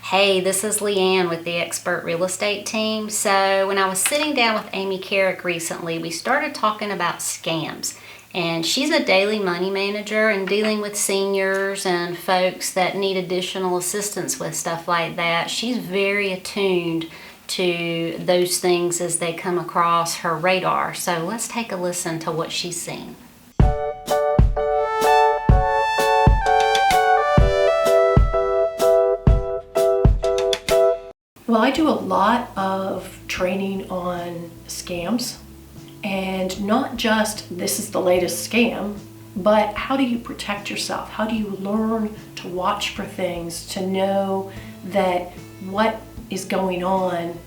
Hey, this is LeAnne with the Expert Real Estate Team. So when I was sitting down with Amy Carrick recently, we started talking about scams. And she's a daily money manager and dealing with seniors and folks that need additional assistance with stuff like that. She's very attuned to those things as they come across her radar. So let's take a listen to what she's seen. Well, I do a lot of training on scams, and not just this is the latest scam, but how do you protect yourself? How do you learn to watch for things, to know that what is going on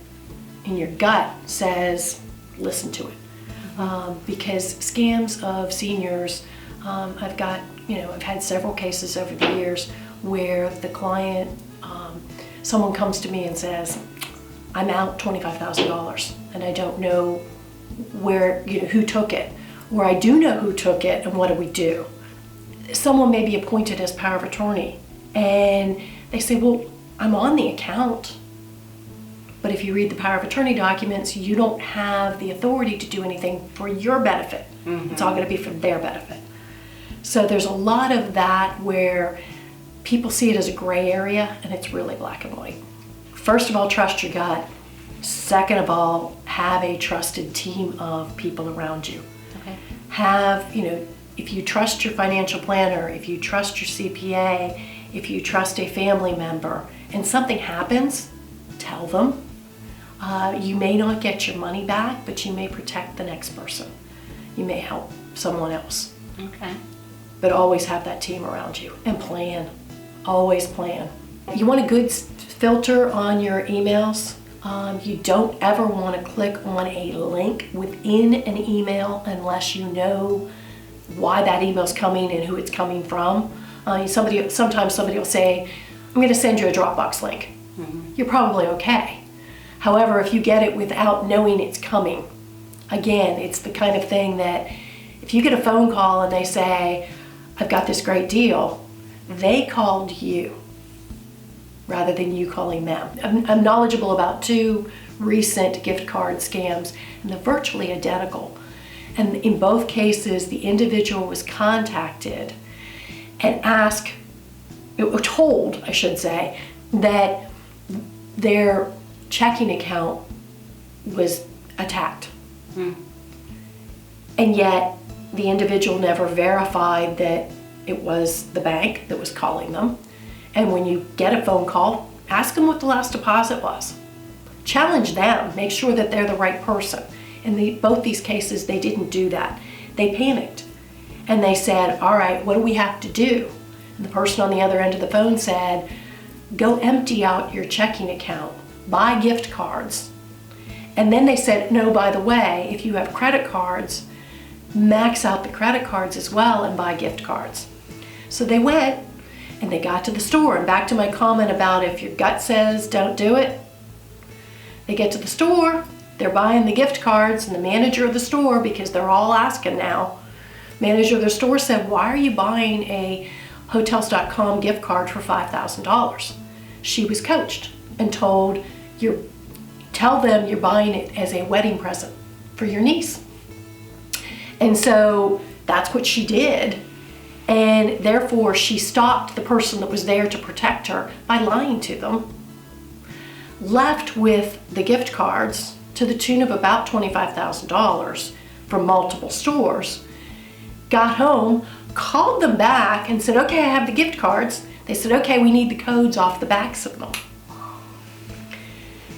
in your gut says, listen to it. Because scams of seniors, I've had several cases over the years where the client, someone comes to me and says, I'm out $25,000 and I don't know who took it, or I do know who took it, and what do we do? Someone may be appointed as power of attorney and they say, well, I'm on the account, but if you read the power of attorney documents, you don't have the authority to do anything for your benefit. It's all going to be for their benefit. So there's a lot of that where people see it as a gray area, and it's really black and white. First of all, trust your gut. Second of all, have a trusted team of people around you. Okay. If you trust your financial planner, if you trust your CPA, if you trust a family member, and something happens, tell them. You may not get your money back, but you may protect the next person. You may help someone else. Okay. But always have that team around you, and plan. Always plan. You want a good filter on your emails. You don't ever want to click on a link within an email unless you know why that email's coming and who it's coming from. Sometimes somebody will say, I'm going to send you a Dropbox link. You're probably okay. However, if you get it without knowing it's coming, again, it's the kind of thing that if you get a phone call and they say, I've got this great deal, they called you rather than you calling them. I'm knowledgeable about 2 recent gift card scams, and they're virtually identical. And in both cases, the individual was contacted and told, I should say, that their checking account was attacked. And yet, the individual never verified that it was the bank that was calling them. And when you get a phone call, ask them what the last deposit was. Challenge them, make sure that they're the right person. In both these cases, they didn't do that. They panicked. And they said, all right, what do we have to do? And the person on the other end of the phone said, go empty out your checking account, buy gift cards. And then they said, no, by the way, if you have credit cards, max out the credit cards as well and buy gift cards. So they went and they got to the store, and back to my comment about if your gut says don't do it, they get to the store, they're buying the gift cards, and the manager of the store, because they're all asking now, manager of the store said, why are you buying a Hotels.com gift card for $5,000? She was coached and told, tell them you're buying it as a wedding present for your niece. And so that's what she did. And therefore, she stopped the person that was there to protect her by lying to them, left with the gift cards to the tune of about $25,000 from multiple stores, got home, called them back and said, okay, I have the gift cards. They said, okay, we need the codes off the backs of them.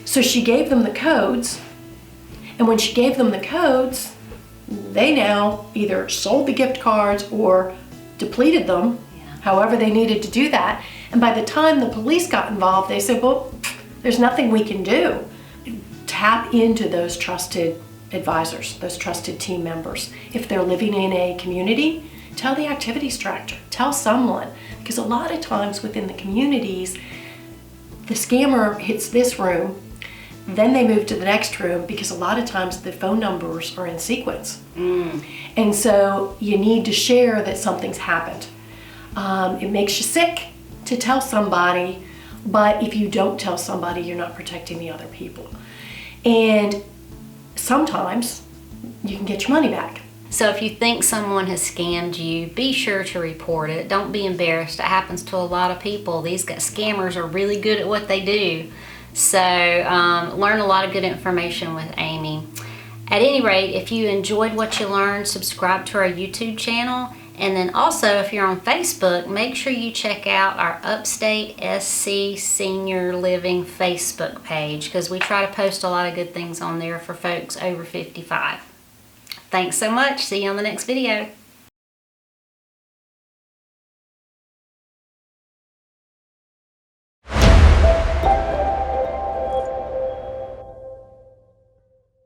So she gave them the codes, and when she gave them the codes, they now either sold the gift cards or depleted them, however they needed to do that. And by the time the police got involved, they said, well, there's nothing we can do. Tap into those trusted advisors, those trusted team members. If they're living in a community, tell the activities director, tell someone. Because a lot of times within the communities, the scammer hits this room, then they move to the next room, because a lot of times the phone numbers are in sequence. And so you need to share that something's happened. It makes you sick to tell somebody, But if you don't tell somebody, you're not protecting the other people. And sometimes you can get your money back. So if you think someone has scammed you, be sure to report it. Don't be embarrassed. It happens to a lot of people. These scammers are really good at what they do. So learn a lot of good information with Amy. At any rate, if you enjoyed what you learned, subscribe to our YouTube channel. And then also, if you're on Facebook, make sure you check out our Upstate SC Senior Living Facebook page, because we try to post a lot of good things on there for folks over 55. Thanks so much. See you on the next video.